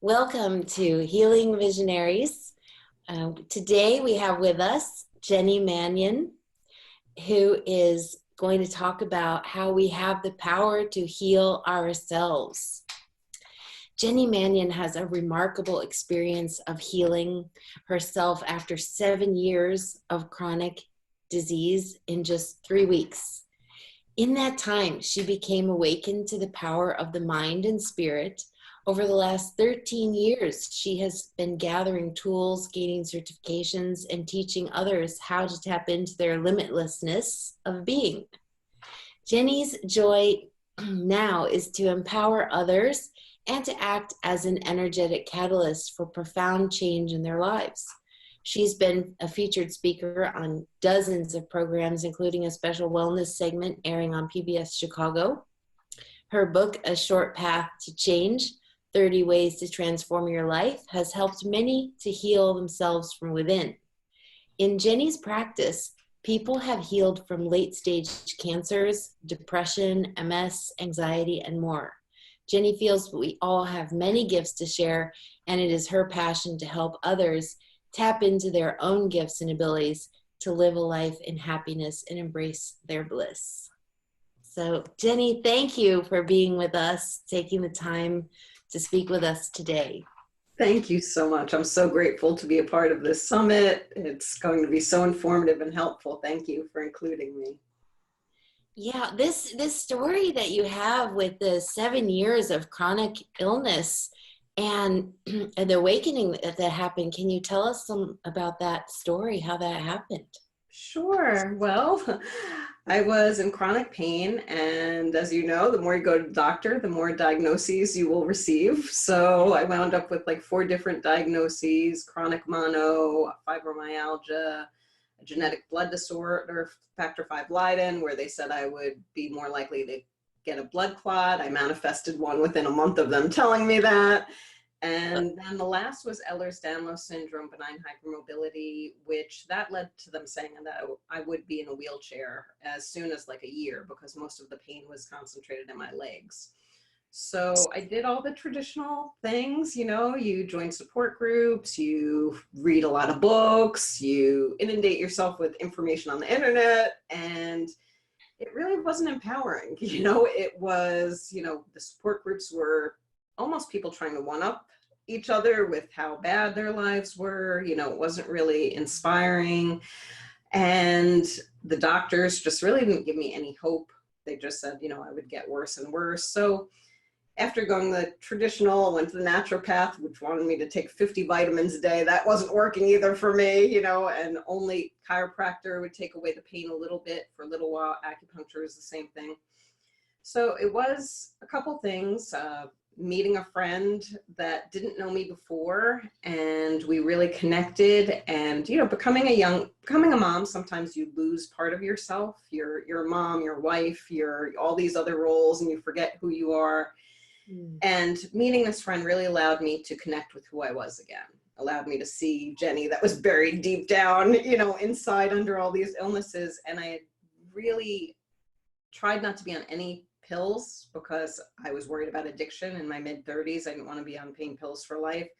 Welcome to Healing Visionaries. Today we have with us Jenny Mannion, who is going to talk about how we have the power to heal ourselves. Jenny Mannion has a remarkable experience of healing herself after 7 years of chronic disease in just 3 weeks. In that time, she became awakened to the power of the mind and spirit. Over the last 13 years, she has been gathering tools, gaining certifications, and teaching others how to tap into their limitlessness of being. Jenny's joy now is to empower others and to act as an energetic catalyst for profound change in their lives. She's been a featured speaker on dozens of programs, including a special wellness segment airing on PBS Chicago. Her book, A Short Path to Change, 30 Ways to Transform Your Life, has helped many to heal themselves from within. In Jenny's practice, people have healed from late-stage cancers, depression, MS, anxiety, and more. Jenny feels we all have many gifts to share, and it is her passion to help others tap into their own gifts and abilities to live a life in happiness and embrace their bliss. So, Jenny, thank you for being with us, taking the time to speak with us today. Thank you so much. I'm so grateful to be a part of this summit. It's going to be so informative and helpful. Thank you for including me. Yeah, this story that you have with the 7 years of chronic illness and the awakening that happened, can you tell us some about that story, how that happened? Sure. Well, I was in chronic pain, and as you know, the more you go to the doctor, the more diagnoses you will receive. So I wound up with like 4 different diagnoses: chronic mono, fibromyalgia, a genetic blood disorder, factor V Leiden, where they said I would be more likely to get a blood clot. I manifested one within a month of them telling me that. And then the last was Ehlers-Danlos syndrome, benign hypermobility, which that led to them saying that I would be in a wheelchair as soon as like a year, because most of the pain was concentrated in my legs. So I did all the traditional things, you join support groups, you read a lot of books, you inundate yourself with information on the internet, and it really wasn't empowering. It was, the support groups were almost people trying to one up each other with how bad their lives were. It wasn't really inspiring. And the doctors just really didn't give me any hope. They just said, I would get worse and worse. So after going the traditional, I went to the naturopath, which wanted me to take 50 vitamins a day. That wasn't working either for me, and only chiropractor would take away the pain a little bit for a little while. Acupuncture is the same thing. So it was a couple things, meeting a friend that didn't know me before, and we really connected. And, becoming a mom, sometimes you lose part of yourself. You're a mom, your wife, you're all these other roles, and you forget who you are. And meeting this friend really allowed me to connect with who I was again, allowed me to see Jenny that was buried deep down, inside under all these illnesses. And I had really tried not to be on any pills because I was worried about addiction in my mid-30s. I didn't want to be on pain pills for life.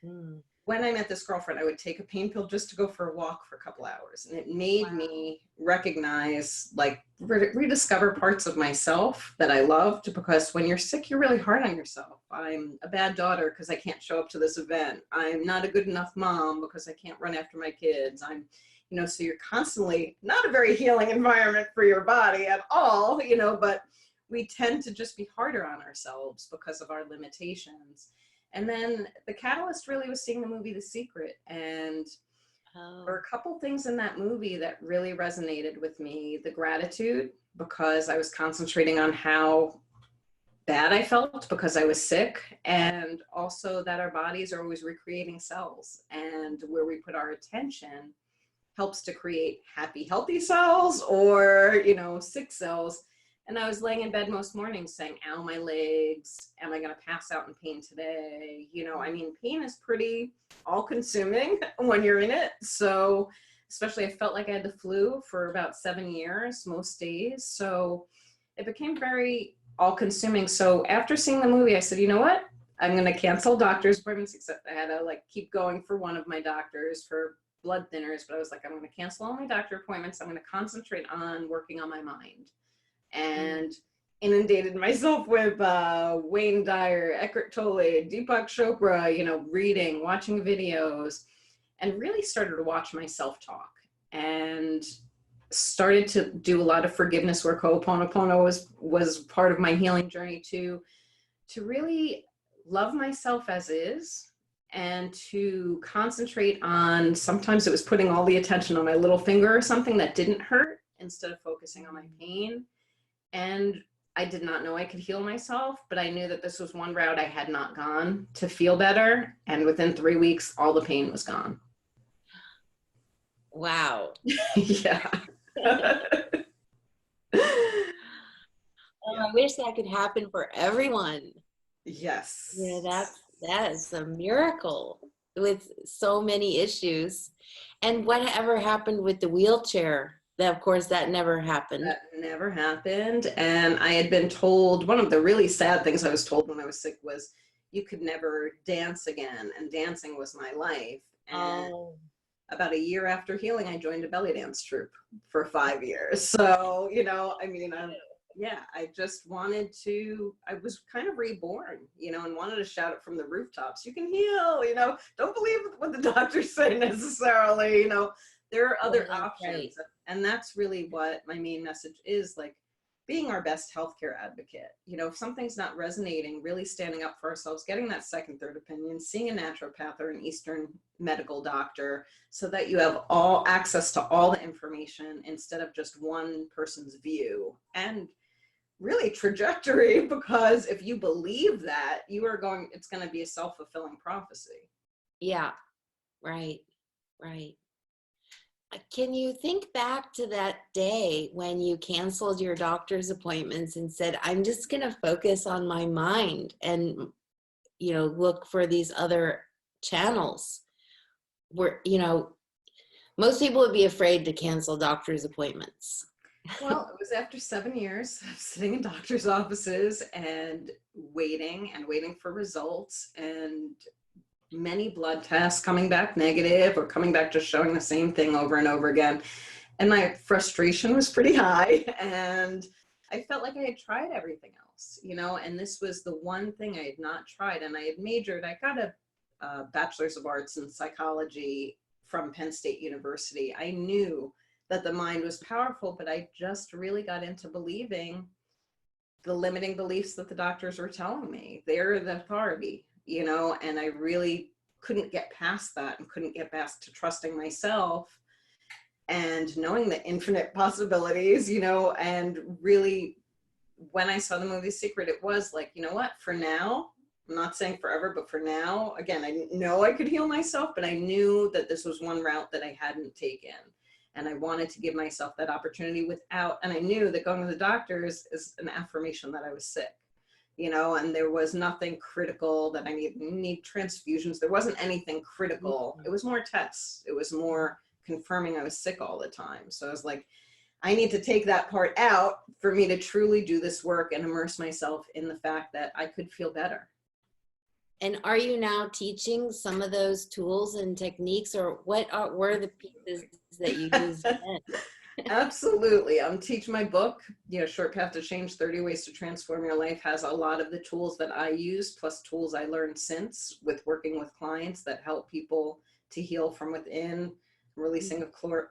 When I met this girlfriend, I would take a pain pill just to go for a walk for a couple hours. And it made me recognize, rediscover parts of myself that I loved, because when you're sick, you're really hard on yourself. I'm a bad daughter because I can't show up to this event. I'm not a good enough mom because I can't run after my kids. So you're constantly not a very healing environment for your body at all, but we tend to just be harder on ourselves because of our limitations. And then the catalyst really was seeing the movie The Secret. And there were a couple things in that movie that really resonated with me. The gratitude, because I was concentrating on how bad I felt because I was sick, and also that our bodies are always recreating cells, and where we put our attention helps to create happy, healthy cells or, sick cells. And I was laying in bed most mornings saying, ow, my legs, am I going to pass out in pain today? Pain is pretty all-consuming when you're in it. So especially I felt like I had the flu for about 7 years, most days. So it became very all-consuming. So after seeing the movie, I said, you know what? I'm going to cancel doctor's appointments, except I had to like keep going for one of my doctors for blood thinners. But I was like, I'm going to cancel all my doctor appointments. I'm going to concentrate on working on my mind. And inundated myself with Wayne Dyer, Eckhart Tolle, Deepak Chopra, reading, watching videos, and really started to watch myself talk and started to do a lot of forgiveness work. Ho'oponopono was part of my healing journey to really love myself as is, and to concentrate on, sometimes it was putting all the attention on my little finger or something that didn't hurt instead of focusing on my pain. And I did not know I could heal myself, but I knew that this was one route I had not gone to feel better. And within 3 weeks, all the pain was gone. Wow. Yeah. I wish that could happen for everyone. Yes. That is a miracle with so many issues. And whatever happened with the wheelchair? That, of course, that never happened. That never happened. And I had been told, one of the really sad things I was told when I was sick was, you could never dance again. And dancing was my life. And about a year after healing, I joined a belly dance troupe for 5 years. So, I just wanted to, I was kind of reborn, and wanted to shout it from the rooftops. You can heal, don't believe what the doctors say necessarily, there are other options. Right. And that's really what my main message is, like being our best healthcare advocate. If something's not resonating, really standing up for ourselves, getting that second, third opinion, seeing a naturopath or an Eastern medical doctor, so that you have all access to all the information instead of just one person's view. And really trajectory, because if you believe that, it's going to be a self-fulfilling prophecy. Yeah, right. Can you think back to that day when you canceled your doctor's appointments and said, I'm just going to focus on my mind and, look for these other channels where, most people would be afraid to cancel doctor's appointments. Well, it was after 7 years of sitting in doctor's offices and waiting for results, and many blood tests coming back negative or coming back just showing the same thing over and over again. And my frustration was pretty high, and I felt like I had tried everything else, and this was the one thing I had not tried. And I had majored, I got a bachelor's of arts in psychology from Penn State University. I knew that the mind was powerful, but I just really got into believing the limiting beliefs that the doctors were telling me. They're the authority, and I really couldn't get past that, and couldn't get past to trusting myself and knowing the infinite possibilities, and really, when I saw the movie Secret, it was like, what, for now, I'm not saying forever, but for now, again, I didn't know I could heal myself, but I knew that this was one route that I hadn't taken. And I wanted to give myself that opportunity and I knew that going to the doctors is an affirmation that I was sick, and there was nothing critical that I need transfusions. There wasn't anything critical. It was more tests. It was more confirming I was sick all the time. So I was like, I need to take that part out for me to truly do this work and immerse myself in the fact that I could feel better. And are you now teaching some of those tools and techniques, or what were the pieces that you used then? Absolutely. I'm teaching my book, Short Path to Change, 30 Ways to Transform Your Life, has a lot of the tools that I used, plus tools I learned since with working with clients that help people to heal from within. Releasing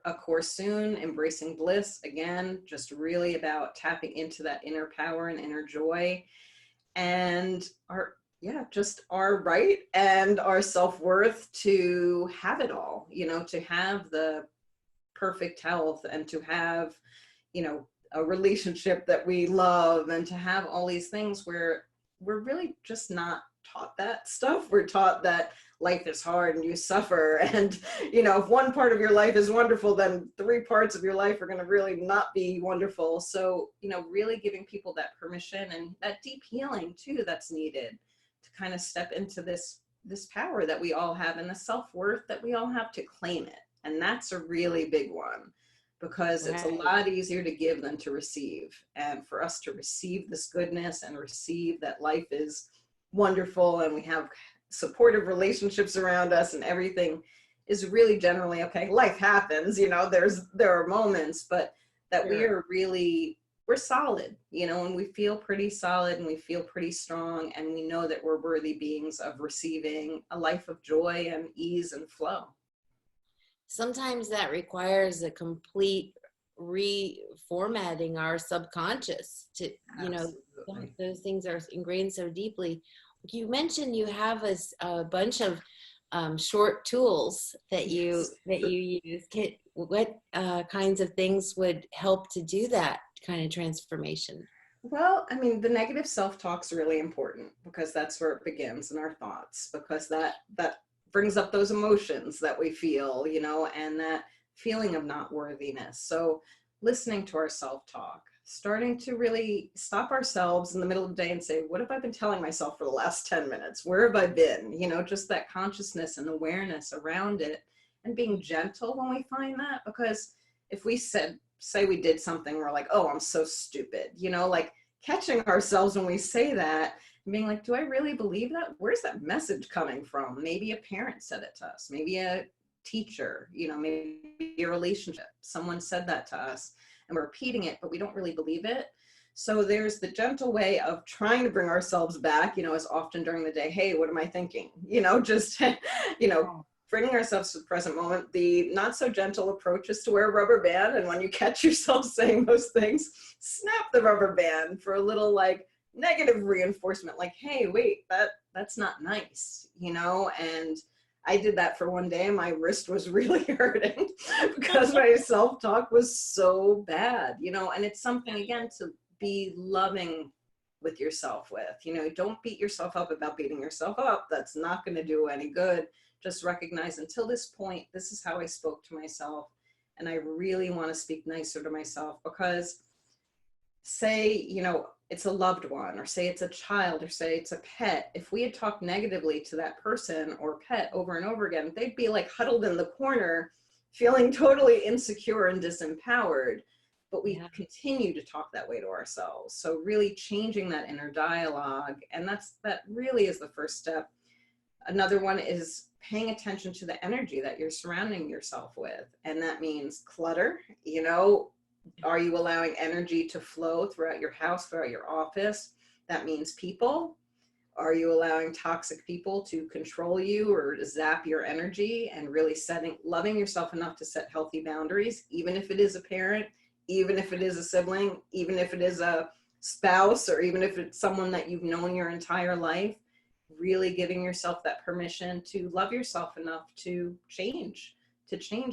a course soon, Embracing Bliss, again, just really about tapping into that inner power and inner joy, and just our right and our self-worth to have it all, to have the perfect health, and to have, a relationship that we love, and to have all these things where we're really just not taught that stuff. We're taught that life is hard and you suffer, and if one part of your life is wonderful, then 3 parts of your life are going to really not be wonderful. So really giving people that permission and that deep healing too that's needed to kind of step into this power that we all have, and the self-worth that we all have, to claim it. And that's a really big one, because it's a lot easier to give than to receive. And for us to receive this goodness and receive that life is wonderful and we have supportive relationships around us and everything is really generally okay. Life happens, there are moments, but that we Sure. are really, we're solid, and we feel pretty solid and we feel pretty strong, and we know that we're worthy beings of receiving a life of joy and ease and flow. Sometimes that requires a complete reformatting our subconscious to, Absolutely. those things are ingrained so deeply. You mentioned you have a bunch of short tools that Yes. you use. What kinds of things would help to do that kind of transformation? Well, I mean, the negative self-talk's really important because that's where it begins in our thoughts, because that brings up those emotions that we feel, and that feeling of not worthiness. So listening to our self-talk, starting to really stop ourselves in the middle of the day and say, what have I been telling myself for the last 10 minutes? Where have I been? Just that consciousness and awareness around it, and being gentle when we find that, because if we say we did something, we're like, oh, I'm so stupid, like catching ourselves when we say that and being like, do I really believe that? Where's that message coming from? Maybe a parent said it to us, maybe a teacher, maybe a relationship, someone said that to us and we're repeating it, but we don't really believe it. So there's the gentle way of trying to bring ourselves back, as often during the day, hey, what am I thinking? Just, bringing ourselves to the present moment. The not so gentle approach is to wear a rubber band. And when you catch yourself saying those things, snap the rubber band for a little like negative reinforcement, like, hey, wait, that's not nice, And I did that for one day and my wrist was really hurting because my self-talk was so bad, and it's something, again, to be loving with yourself with, don't beat yourself up about beating yourself up. That's not going to do any good. Just recognize, until this point, this is how I spoke to myself. And I really want to speak nicer to myself, because say, it's a loved one, or say it's a child, or say it's a pet. If we had talked negatively to that person or pet over and over again, they'd be like huddled in the corner, feeling totally insecure and disempowered. But we Yeah. continue to talk that way to ourselves. So really changing that inner dialogue. And that really is the first step. Another one is paying attention to the energy that you're surrounding yourself with. And that means clutter, are you allowing energy to flow throughout your house, throughout your office? That means people. Are you allowing toxic people to control you or zap your energy, and really loving yourself enough to set healthy boundaries, even if it is a parent, even if it is a sibling, even if it is a spouse, or even if it's someone that you've known your entire life? Really giving yourself that permission to love yourself enough to change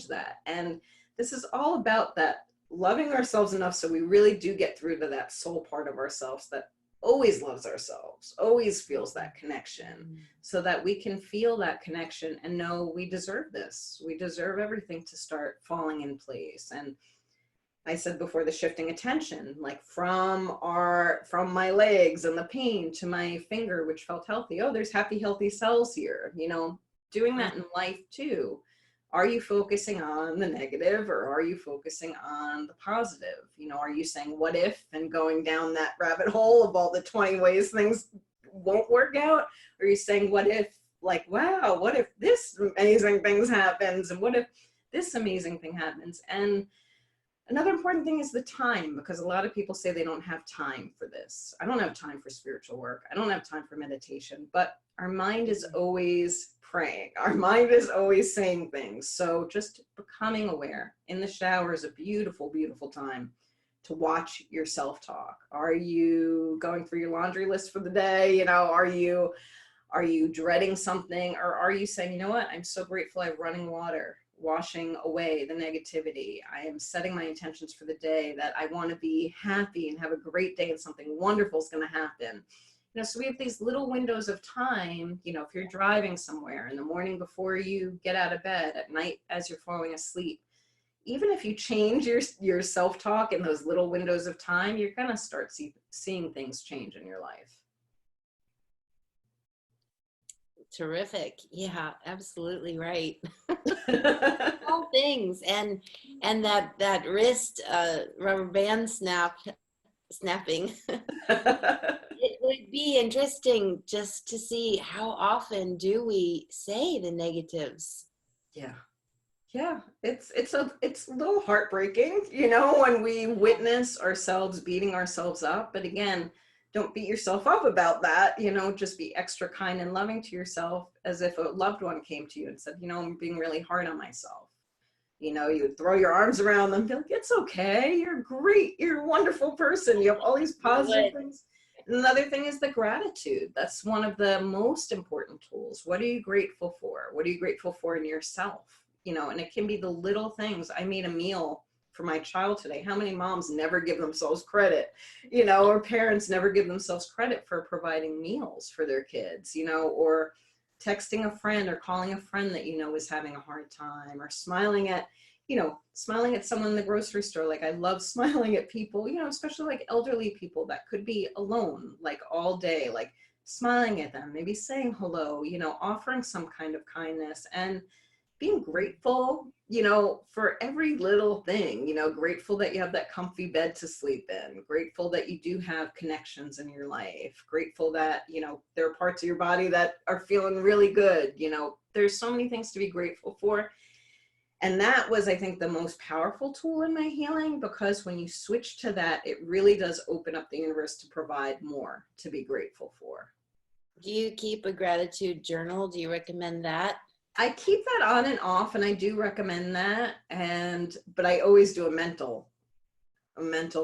that. And this is all about that, loving ourselves enough so we really do get through to that soul part of ourselves that always loves ourselves, always feels that connection, so that we can feel that connection and know we deserve this. We deserve everything to start falling in place. And I said before, the shifting attention, like from my legs and the pain to my finger, which felt healthy. Oh, there's happy, healthy cells here, doing that in life too. Are you focusing on the negative, or are you focusing on the positive? Are you saying what if and going down that rabbit hole of all the 20 ways things won't work out? Or are you saying what if, like, wow, what if this amazing thing happens? And what if this amazing thing happens? And another important thing is the time, because a lot of people say they don't have time for this. I don't have time for spiritual work. I don't have time for meditation, but our mind is always praying. Our mind is always saying things. So just becoming aware. In the shower is a beautiful, beautiful time to watch your self-talk. Are you going through your laundry list for the day? Are you dreading something, or are you saying, you know what, I'm so grateful I have running water, washing away the negativity. I am setting my intentions for the day that I want to be happy and have a great day and something wonderful is going to happen. So we have these little windows of time, if you're driving somewhere, in the morning before you get out of bed, at night as you're falling asleep. Even if you change your self-talk in those little windows of time, you're going to start seeing things change in your life. Terrific. Yeah, absolutely right. All things, and that wrist rubber band snapping. It would be interesting just to see how often do we say the negatives. Yeah. Yeah, it's a little heartbreaking, when we witness ourselves beating ourselves up. But again, don't beat yourself up about that. Just be extra kind and loving to yourself, as if a loved one came to you and said, I'm being really hard on myself. You would throw your arms around them, be like, it's okay, you're great, you're a wonderful person, you have all these positive things. And another thing is the gratitude. That's one of the most important tools. What are you grateful for? What are you grateful for in yourself? And it can be the little things. I made a meal for my child today. How many moms never give themselves credit, or parents never give themselves credit for providing meals for their kids, or texting a friend or calling a friend that is having a hard time, or smiling at someone in the grocery store. Like, I love smiling at people, especially like elderly people that could be alone like all day, like smiling at them, maybe saying hello, offering some kind of kindness, and being grateful, for every little thing, grateful that you have that comfy bed to sleep in, grateful that you do have connections in your life, grateful that, there are parts of your body that are feeling really good. There's so many things to be grateful for. And that was, I think, the most powerful tool in my healing, because when you switch to that, it really does open up the universe to provide more to be grateful for. Do you keep a gratitude journal? Do you recommend that? I keep that on and off, and I do recommend that. But I always do a mental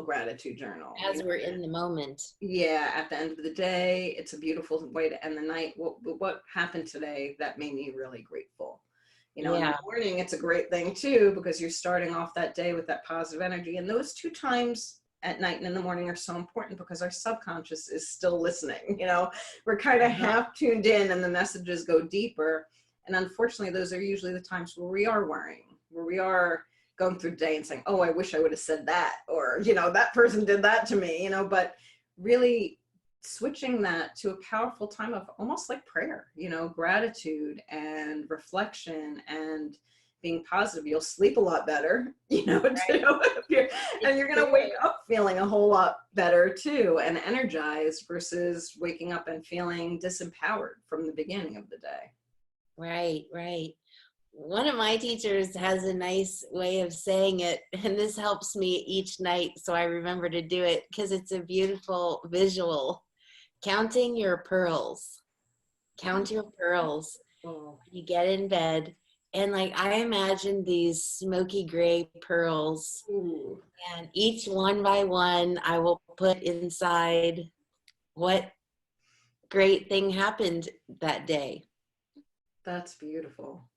gratitude journal. As we're in the moment. Yeah, at the end of the day, it's a beautiful way to end the night. What happened today that made me really grateful? In the morning, it's a great thing too, because you're starting off that day with that positive energy. And those two times at night and in the morning are so important, because our subconscious is still listening. We're kind of half tuned in, and the messages go deeper. And unfortunately, those are usually the times where we are worrying, where we are going through the day and saying, oh, I wish I would have said that, or, that person did that to me, but really switching that to a powerful time of almost like prayer, gratitude and reflection and being positive. You'll sleep a lot better, right. too. And you're going to wake up feeling a whole lot better too, and energized, versus waking up and feeling disempowered from the beginning of the day. Right, right. One of my teachers has a nice way of saying it, and this helps me each night, so I remember to do it, because it's a beautiful visual. Counting your pearls. Count your pearls. Oh. You get in bed, and like, I imagine these smoky gray pearls. Ooh. And each one by one, I will put inside what great thing happened that day. That's beautiful.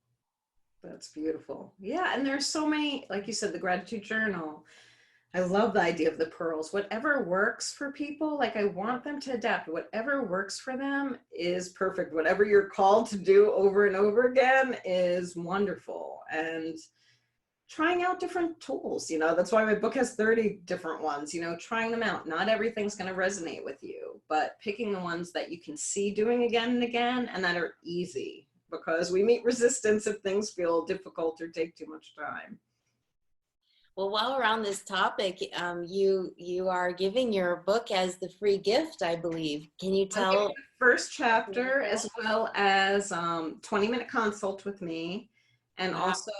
That's beautiful. Yeah, and there's so many, like you said, the gratitude journal. I love the idea of the pearls. Whatever works for people, like, I want them to adapt. Whatever works for them is perfect. Whatever you're called to do over and over again is wonderful. And trying out different tools, that's why my book has 30 different ones, trying them out. Not everything's going to resonate with you, but picking the ones that you can see doing again and again, and that are easy, because we meet resistance if things feel difficult or take too much time. Well, while we're on this topic, you are giving your book as the free gift, I believe. Can you tell? I'm giving the first chapter, as well as 20-minute consult with me, and also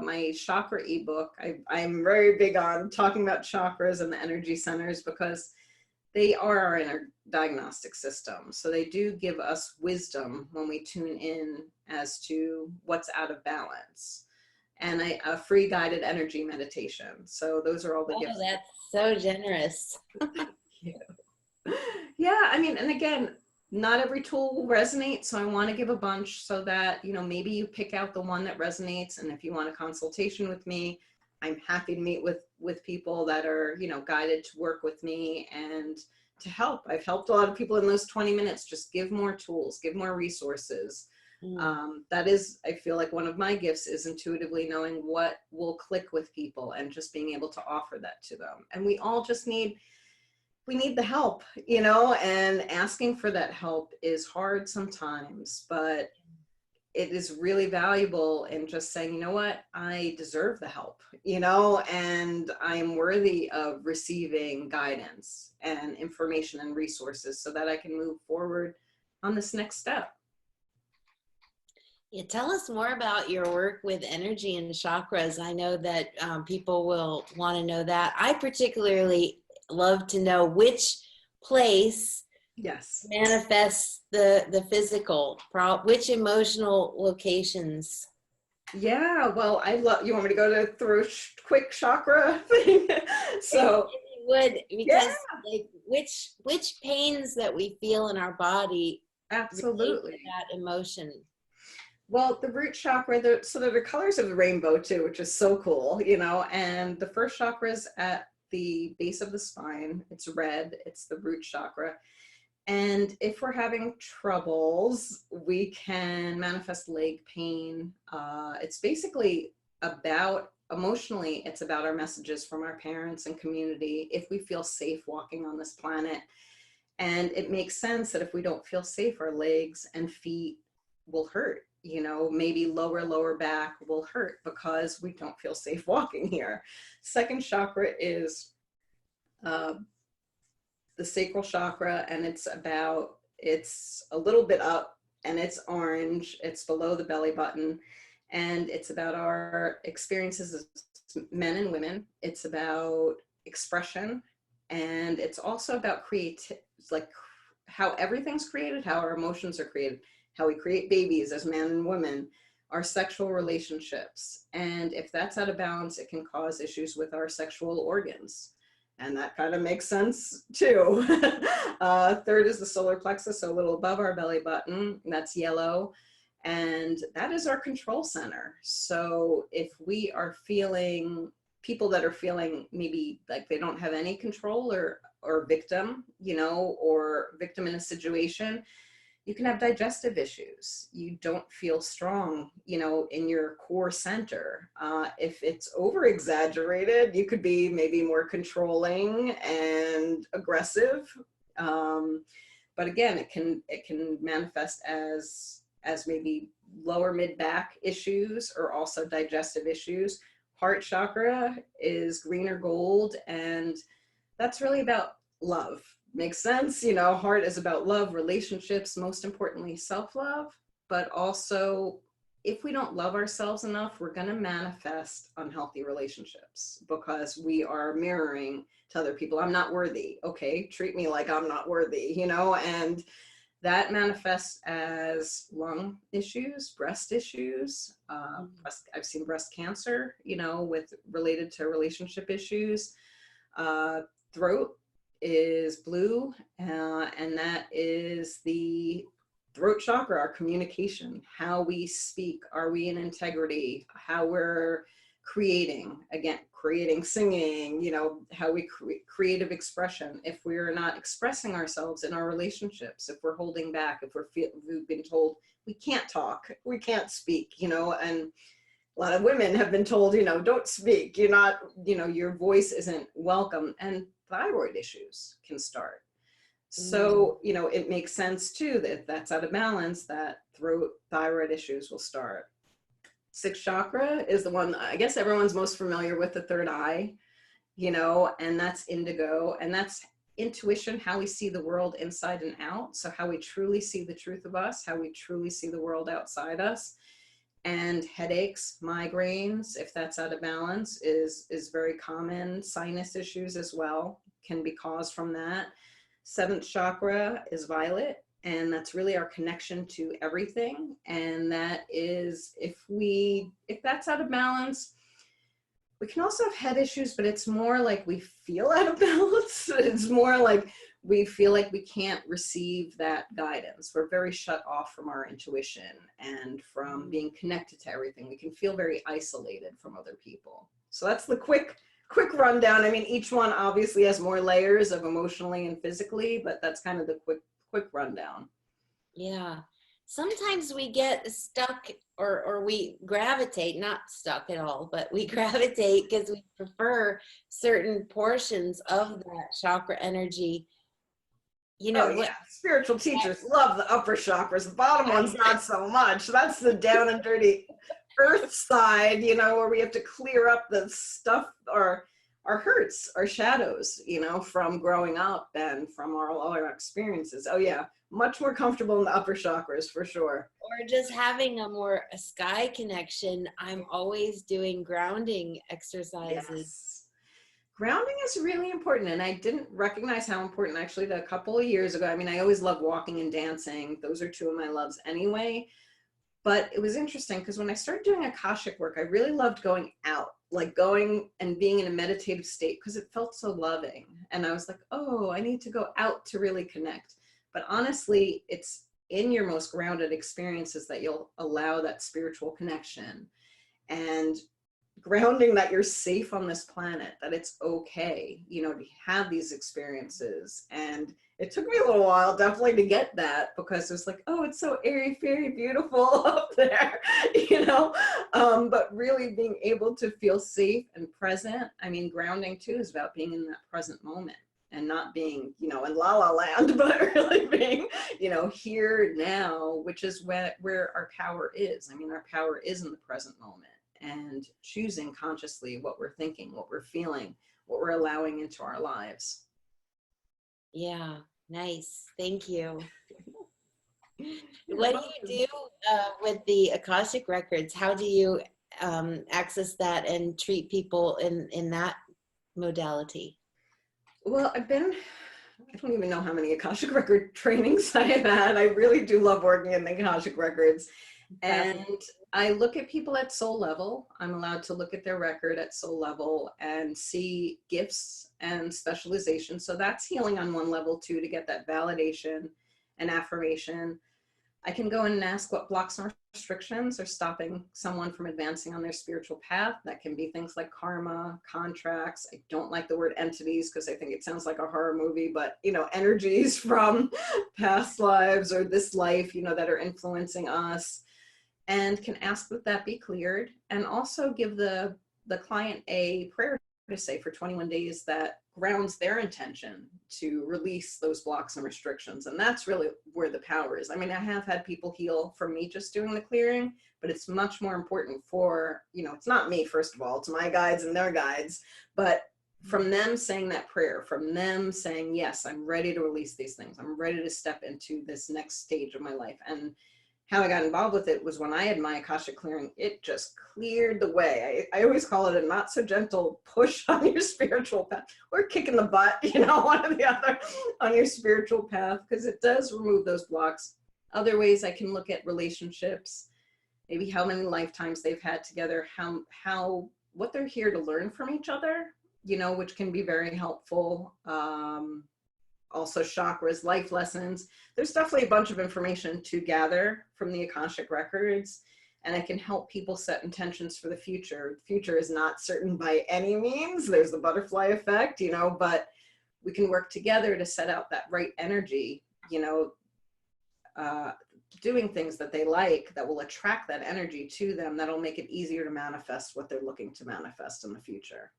my chakra ebook. I'm very big on talking about chakras and the energy centers, because they are our inner diagnostic system. So they do give us wisdom when we tune in as to what's out of balance. And a free guided energy meditation. So those are all the gifts. Oh, that's so generous. Yeah, I mean, and again, not every tool will resonate. So I want to give a bunch, so that, maybe you pick out the one that resonates. And if you want a consultation with me, I'm happy to meet with people that are, guided to work with me and to help. I've helped a lot of people in those 20 minutes. Just give more tools, give more resources. That is, I feel like, one of my gifts is intuitively knowing what will click with people, and just being able to offer that to them. And we all just need the help, and asking for that help is hard sometimes, but it is really valuable in just saying, you know what, I deserve the help, you know, and I'm worthy of receiving guidance and information and resources so that I can move forward on this next step. Yeah, tell us more about your work with energy and chakras. I know that people will want to know that. I particularly love to know which place Yes. manifests the physical, which emotional locations. Yeah, well, I love, you want me to go to through quick chakra thing? So, If you would, yeah, because like which pains that we feel in our body relate to absolutely. that emotion. Well, the root chakra, so they're the colors of the rainbow too, which is so cool, you know. And the first chakra is at the base of the spine. It's red. It's the root chakra. And if we're having troubles, we can manifest leg pain. It's basically about emotionally, it's about our messages from our parents and community. If we feel safe walking on this planet, and it makes sense that if we don't feel safe, our legs and feet will hurt. You know, maybe lower back will hurt because we don't feel safe walking here. Second chakra is uh, the sacral chakra, and it's a little bit up, and it's orange. It's below the belly button, and it's about our experiences as men and women. It's about expression, and it's also about like how everything's created, how our emotions are created, how we create babies as men and women, our sexual relationships. And if that's out of balance, it can cause issues with our sexual organs. And that kind of makes sense too. Third is the solar plexus, so a little above our belly button, and that's yellow. And that is our control center. So if we are feeling, people that are feeling maybe like they don't have any control, or victim, you know, or victim in a situation, you can have digestive issues. You don't feel strong, you know, in your core center. If it's over exaggerated, you could be maybe more controlling and aggressive. But again, it can manifest as maybe lower mid back issues, or also digestive issues. Heart chakra is green or gold, and that's really about love. Makes sense. You know, heart is about love, relationships, most importantly, self-love. But also, if we don't love ourselves enough, we're going to manifest unhealthy relationships because we are mirroring to other people. I'm not worthy. Okay, treat me like I'm not worthy, you know, and that manifests as lung issues, breast issues. I've seen breast cancer, you know, with related to relationship issues. Throat is blue, and that is the throat chakra, our communication, how we speak, are we in integrity, how we're creating, again, creating, singing, you know, how we creative expression. If we're not expressing ourselves in our relationships, if we're holding back, if we've been told we can't talk, we can't speak, you know, and a lot of women have been told, you know, don't speak, you're not, you know, your voice isn't welcome, and thyroid issues can start. Mm. So, you know, it makes sense too that if that's out of balance, that throat thyroid issues will start. Sixth chakra is the one I guess everyone's most familiar with, the third eye, you know, and that's indigo, and that's intuition, how we see the world inside and out. So how we truly see the truth of us, how we truly see the world outside us. And headaches, migraines, if that's out of balance, is very common. Sinus issues as well can be caused from that. Seventh chakra is violet, and that's really our connection to everything. And that is, if that's out of balance, we can also have head issues, but it's more like we feel out of balance. It's more like we feel like we can't receive that guidance. We're very shut off from our intuition and from being connected to everything. We can feel very isolated from other people. So that's the quick rundown. I mean, each one obviously has more layers of emotionally and physically, but that's kind of the quick rundown. Yeah. Sometimes we get stuck, or we gravitate, not stuck at all, but we gravitate because we prefer certain portions of that chakra energy. you Oh know what? yeah, spiritual teachers love the upper chakras. The bottom ones not so much. That's the down and dirty earth side, where we have to clear up the stuff, our hurts, our shadows, from growing up and from all our experiences. Oh yeah, much more comfortable in the upper chakras for sure. Or just having a sky connection. I'm always doing grounding exercises. Yes. Grounding is really important, and I didn't recognize how important actually a couple of years ago. I mean, I always love walking and dancing. Those are two of my loves anyway. But it was interesting because when I started doing Akashic work, I really loved going out, like going and being in a meditative state because it felt so loving. And I was like, oh, I need to go out to really connect. But honestly, it's in your most grounded experiences that you'll allow that spiritual connection. And grounding that you're safe on this planet, that it's okay, to have these experiences. And it took me a little while definitely to get that, because it was like, oh, it's so airy fairy beautiful up there, but really being able to feel safe and present. I mean, grounding too is about being in that present moment and not being, in la la land, but really being, here now, which is where our power is. I mean, our power is in the present moment, and choosing consciously what we're thinking, what we're feeling, what we're allowing into our lives. Yeah, nice. Thank you. You're What welcome. do you do with the Akashic records? How do you access that and treat people in that modality? Well, I don't even know how many Akashic record trainings I have had. I really do love working in the Akashic records. And I look at people at soul level. I'm allowed to look at their record at soul level and see gifts and specialization. So that's healing on one level too, to get that validation and affirmation. I can go in and ask what blocks and restrictions are stopping someone from advancing on their spiritual path. That can be things like karma, contracts. I don't like the word entities because I think it sounds like a horror movie, but energies from past lives or this life, that are influencing us, and can ask that be cleared, and also give the client a prayer to say for 21 days that grounds their intention to release those blocks and restrictions. And that's really where the power is. I mean, I have had people heal from me just doing the clearing, but it's much more important for, it's not me, first of all, it's my guides and their guides, but from them saying that prayer, from them saying, yes, I'm ready to release these things. I'm ready to step into this next stage of my life. And how I got involved with it was when I had my Akashic clearing, it just cleared the way. I always call it a not so gentle push on your spiritual path, or kicking the butt, one or the other on your spiritual path, because it does remove those blocks. Other ways I can look at relationships, maybe how many lifetimes they've had together, what they're here to learn from each other, which can be very helpful. Also chakras, life lessons. There's definitely a bunch of information to gather from the Akashic records, and it can help people set intentions for the future. The future is not certain by any means. There's the butterfly effect, but we can work together to set out that right energy, doing things that they like that will attract that energy to them, that'll make it easier to manifest what they're looking to manifest in the future.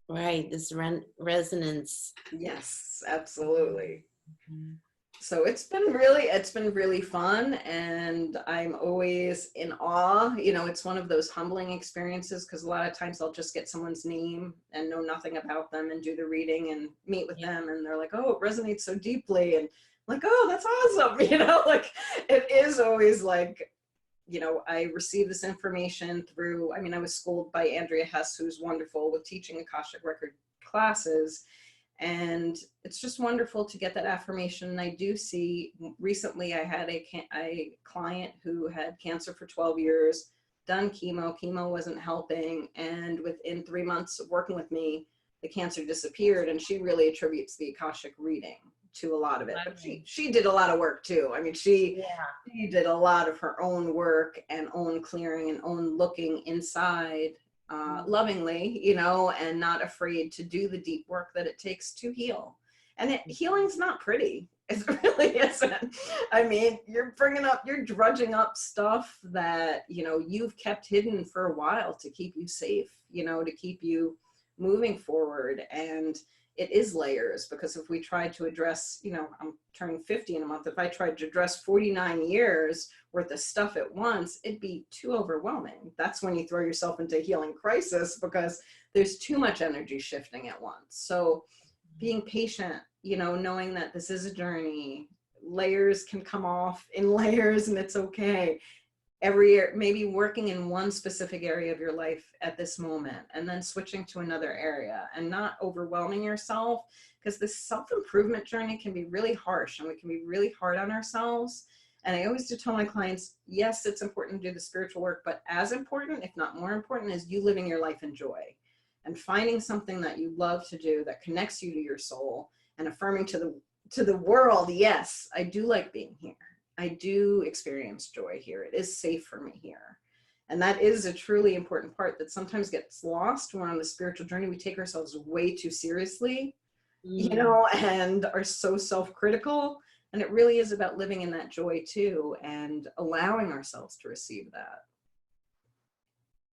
Right, this resonance. Yes, absolutely. Mm-hmm. So it's been really fun, and I'm always in awe. It's one of those humbling experiences, because a lot of times I'll just get someone's name and know nothing about them and do the reading and meet with them, and they're like, oh, it resonates so deeply, and I'm like, oh, that's awesome. Like it is always like, I received this information through, I was schooled by Andrea Hess, who's wonderful with teaching Akashic record classes. And it's just wonderful to get that affirmation. And I do see, recently I had a client who had cancer for 12 years, done chemo wasn't helping. And within 3 months of working with me, the cancer disappeared. And she really attributes the Akashic reading to a lot of it. But she did a lot of work too. She did a lot of her own work and own clearing and own looking inside, lovingly, and not afraid to do the deep work that it takes to heal. And healing's not pretty. It really isn't. You're drudging up stuff that, you've kept hidden for a while to keep you safe, to keep you moving forward. And it is layers, because if we tried to address, I'm turning 50 in a month, if I tried to address 49 years worth of stuff at once, it'd be too overwhelming. That's when you throw yourself into healing crisis, because there's too much energy shifting at once. So being patient, knowing that this is a journey, layers can come off in layers and it's okay. Every year, maybe working in one specific area of your life at this moment and then switching to another area, and not overwhelming yourself, because this self-improvement journey can be really harsh and we can be really hard on ourselves. And I always do tell my clients, yes, it's important to do the spiritual work, but as important, if not more important, is you living your life in joy and finding something that you love to do that connects you to your soul, and affirming to the world, yes, I do like being here. I do experience joy here. It is safe for me here. And that is a truly important part that sometimes gets lost when we're on the spiritual journey. We take ourselves way too seriously, and are so self-critical. And it really is about living in that joy too, and allowing ourselves to receive that.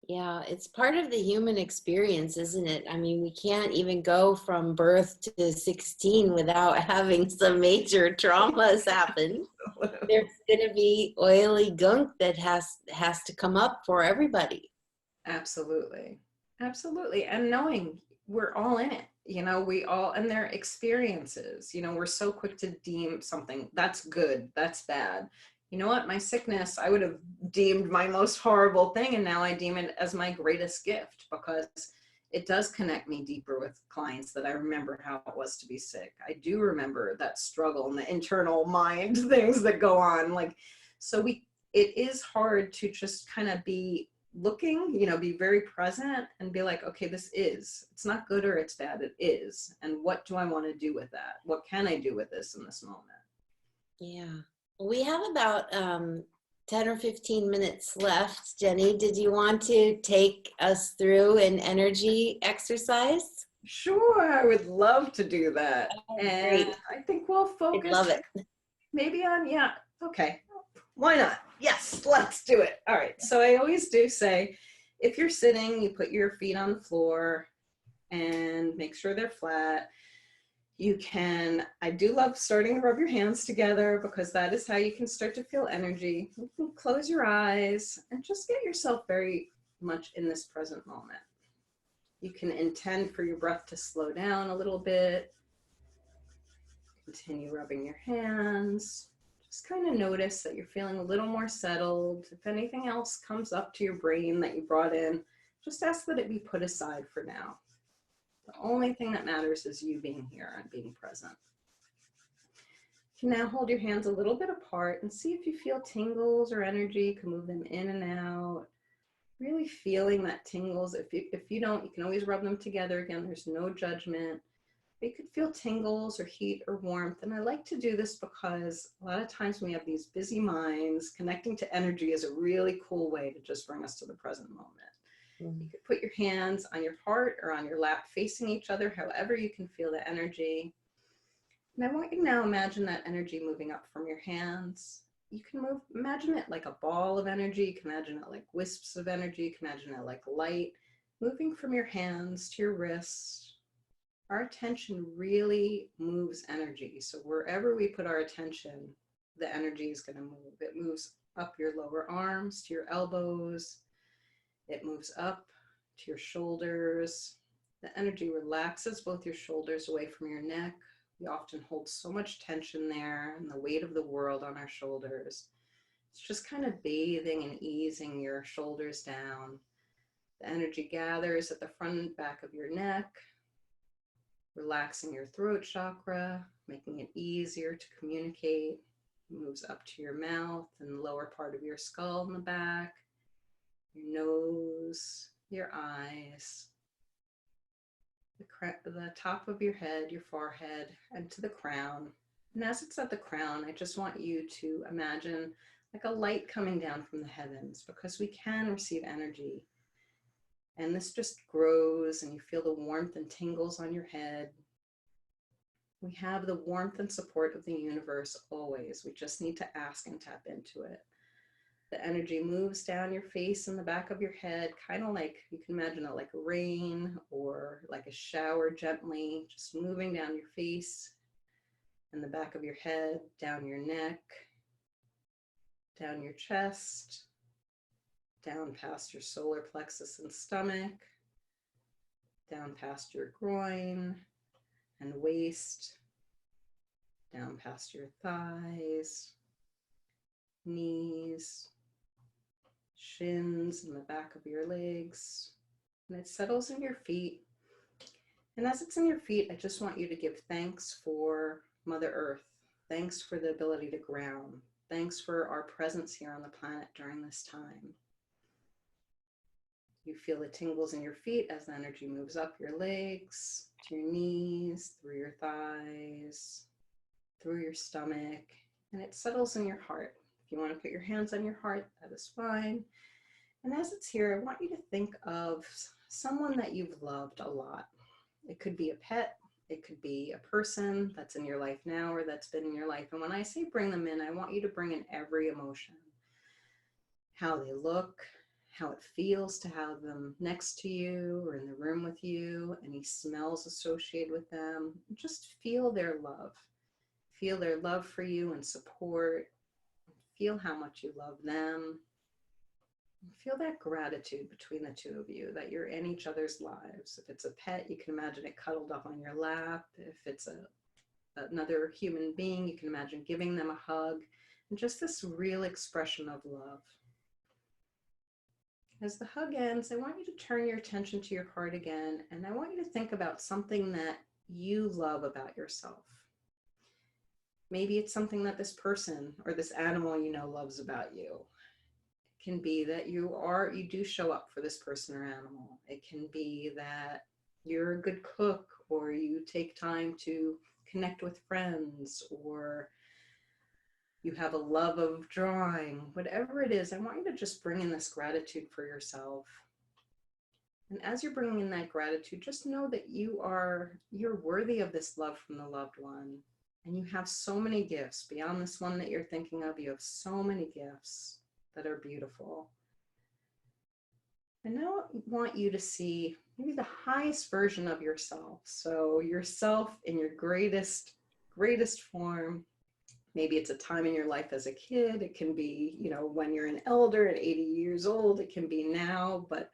Yeah, it's part of the human experience, isn't it? I mean, we can't even go from birth to 16 without having some major traumas happen. There's going to be oily gunk that has to come up for everybody. Absolutely. Absolutely. And knowing we're all in it, we all, and their experiences, we're so quick to deem something that's good, that's bad. You know what? My sickness, I would have deemed my most horrible thing. And now I deem it as my greatest gift, because it does connect me deeper with clients, that I remember how it was to be sick. I do remember that struggle and the internal mind things that go on. So it is hard to just kind of be looking, be very present and be like, okay, it's not good or it's bad, it is. And what do I want to do with that? What can I do with this in this moment? Yeah. We have about 10 or 15 minutes left. Jenny, did you want to take us through an energy exercise? Sure, I would love to do that. Oh, And great. I think we'll I'd focus love it. maybe on, yeah, okay. Why not? Yes, let's do it. All right. So I always do say, if you're sitting, you put your feet on the floor and make sure they're flat. I do love starting to rub your hands together, because that is how you can start to feel energy. You can close your eyes and just get yourself very much in this present moment. You can intend for your breath to slow down a little bit. Continue rubbing your hands. Just kind of notice that you're feeling a little more settled. If anything else comes up to your brain that you brought in, just ask that it be put aside for now. The only thing that matters is you being here and being present. You can now hold your hands a little bit apart and see if you feel tingles or energy. You can move them in and out. Really feeling that tingles. If you don't, you can always rub them together. Again, there's no judgment. You could feel tingles or heat or warmth. And I like to do this because a lot of times when we have these busy minds, connecting to energy is a really cool way to just bring us to the present moment. You could put your hands on your heart or on your lap facing each other, however you can feel the energy. And I want you to now imagine that energy moving up from your hands. You can imagine it like a ball of energy. You can imagine it like wisps of energy. You can imagine it like light moving from your hands to your wrists. Our attention really moves energy. So wherever we put our attention, the energy is going to move. It moves up your lower arms to your elbows. It moves up to your shoulders. The energy relaxes both your shoulders away from your neck. We often hold so much tension there and the weight of the world on our shoulders. It's just kind of bathing and easing your shoulders down. The energy gathers at the front and back of your neck, relaxing your throat chakra, making it easier to communicate. It moves up to your mouth and the lower part of your skull in the back, your nose, your eyes, the top of your head, your forehead, and to the crown. And as it's at the crown, I just want you to imagine like a light coming down from the heavens, because we can receive energy. And this just grows and you feel the warmth and tingles on your head. We have the warmth and support of the universe always. We just need to ask and tap into it. The energy moves down your face and the back of your head, kind of like you can imagine it like rain or like a shower, gently just moving down your face and the back of your head, down your neck, down your chest, down past your solar plexus and stomach, down past your groin and waist, down past your thighs, knees, shins, and the back of your legs. And it settles in your feet. And as it's in your feet, I just want you to give thanks for Mother Earth. Thanks for the ability to ground. Thanks for our presence here on the planet during this time. You feel the tingles in your feet as the energy moves up your legs, to your knees, through your thighs, through your stomach, and it settles in your heart. If you want to put your hands on your heart, that is fine. And as it's here, I want you to think of someone that you've loved a lot. It could be a pet, it could be a person that's in your life now or that's been in your life. And when I say bring them in, I want you to bring in every emotion. How they look, how it feels to have them next to you or in the room with you, any smells associated with them. Just feel their love. Feel their love for you and support. Feel how much you love them. Feel that gratitude between the two of you, that you're in each other's lives. If it's a pet, you can imagine it cuddled up on your lap. If it's another human being, you can imagine giving them a hug. And just this real expression of love. As the hug ends, I want you to turn your attention to your heart again, and I want you to think about something that you love about yourself. Maybe it's something that this person or this animal you know loves about you. It can be that you do show up for this person or animal. It can be that you're a good cook, or you take time to connect with friends, or you have a love of drawing. Whatever it is, I want you to just bring in this gratitude for yourself. And as you're bringing in that gratitude, just know that you're worthy of this love from the loved one. And you have so many gifts beyond this one that you're thinking of. You have so many gifts that are beautiful. And now I want you to see maybe the highest version of yourself. So yourself in your greatest form. Maybe it's a time in your life as a kid. It can be, when you're an elder at 80 years old. It can be now, but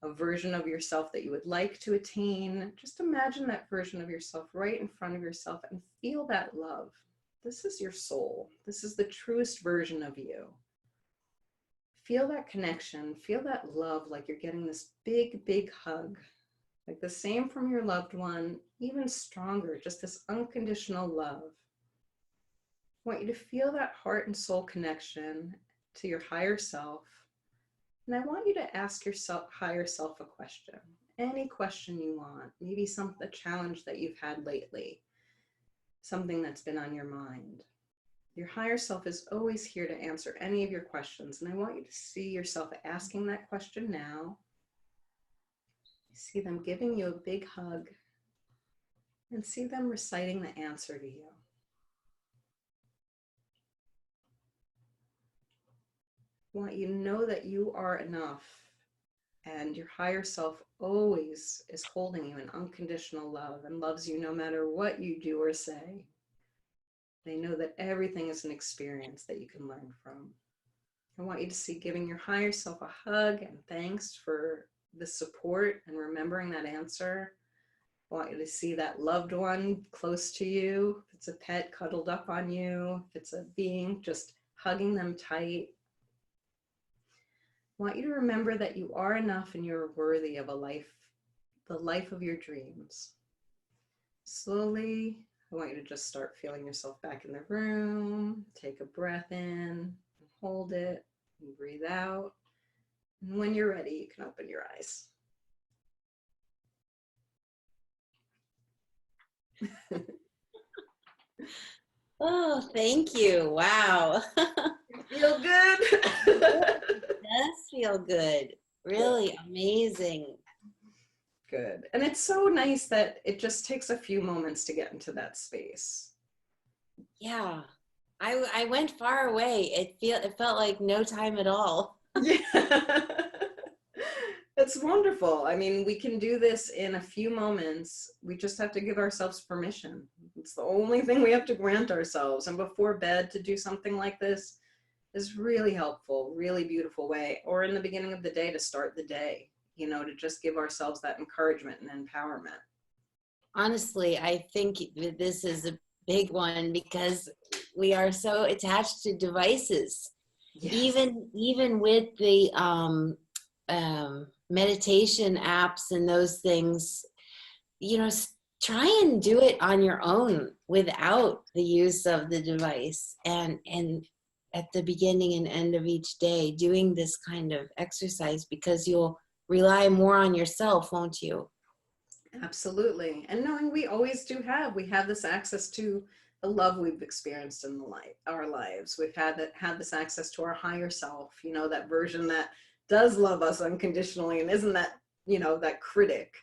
a version of yourself that you would like to attain. Just imagine that version of yourself right in front of yourself and feel that love. This is your soul. This is the truest version of you. Feel that connection. Feel that love, like you're getting this big, big hug. Like the same from your loved one, even stronger, just this unconditional love. I want you to feel that heart and soul connection to your higher self. And I want you to ask your higher self a question. Any question you want. Maybe a challenge that you've had lately. Something that's been on your mind. Your higher self is always here to answer any of your questions. And I want you to see yourself asking that question now. See them giving you a big hug. And see them reciting the answer to you. I want you to know that you are enough, and your higher self always is holding you in unconditional love and loves you no matter what you do or say. They know that everything is an experience that you can learn from. I want you to see giving your higher self a hug and thanks for the support and remembering that answer. I want you to see that loved one close to you. If it's a pet, cuddled up on you. If it's a being, just hugging them tight. I want you to remember that you are enough and you're worthy of the life of your dreams. Slowly, I want you to just start feeling yourself back in the room. Take a breath in and hold it and breathe out. And when you're ready, you can open your eyes. Oh, thank you. Wow. Feel good? It does feel good. Really amazing. Good. And it's so nice that it just takes a few moments to get into that space. Yeah. I went far away. It felt like no time at all. Yeah. It's wonderful. I mean, we can do this in a few moments. We just have to give ourselves permission. It's the only thing we have to grant ourselves. And before bed, to do something like this is really helpful, really beautiful way. Or in the beginning of the day to start the day, to just give ourselves that encouragement and empowerment. Honestly, I think that this is a big one because we are so attached to devices. Yes. Even with the meditation apps and those things, try and do it on your own without the use of the device. And at the beginning and end of each day, doing this kind of exercise because you'll rely more on yourself, won't you? Absolutely. And knowing we have this access to the love we've experienced in our lives. We've had this access to our higher self, that version that does love us unconditionally and isn't that, that critic.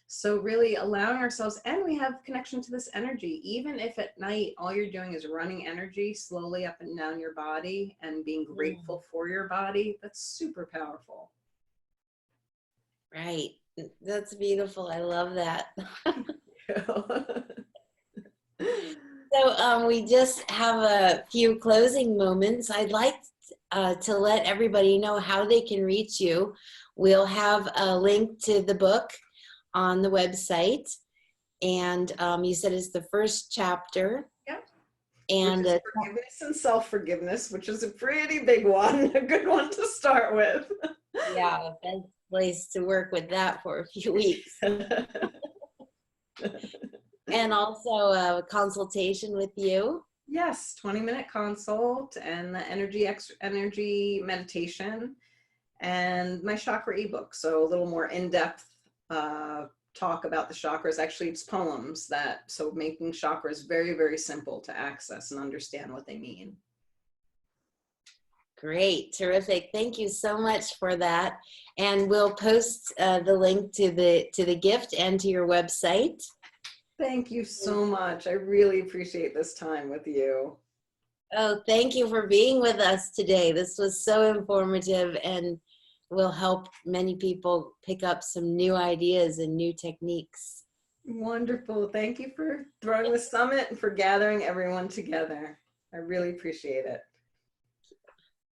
So really allowing ourselves, and we have connection to this energy, even if at night all you're doing is running energy slowly up and down your body and being Mm, grateful for your body, that's super powerful. right. That's beautiful. I love that. So we just have a few closing moments. I'd like to let everybody know how they can reach you. We'll have a link to the book on the website. And you said it's the first chapter. Yeah. Which And is forgiveness and self-forgiveness, which is a pretty big one, a good one to start with. yeah, best place to work with that for a few weeks. And also a consultation with you. Yes, 20-minute consult and the energy meditation and my chakra ebook. So a little more in-depth talk about the chakras. Actually, it's poems so making chakras very, very simple to access and understand what they mean. Great, terrific. Thank you so much for that. And we'll post the link to the gift and to your website. Thank you so much. I really appreciate this time with you. Oh, thank you for being with us today. This was so informative and will help many people pick up some new ideas and new techniques. Wonderful. Thank you for throwing the summit and for gathering everyone together. I really appreciate it.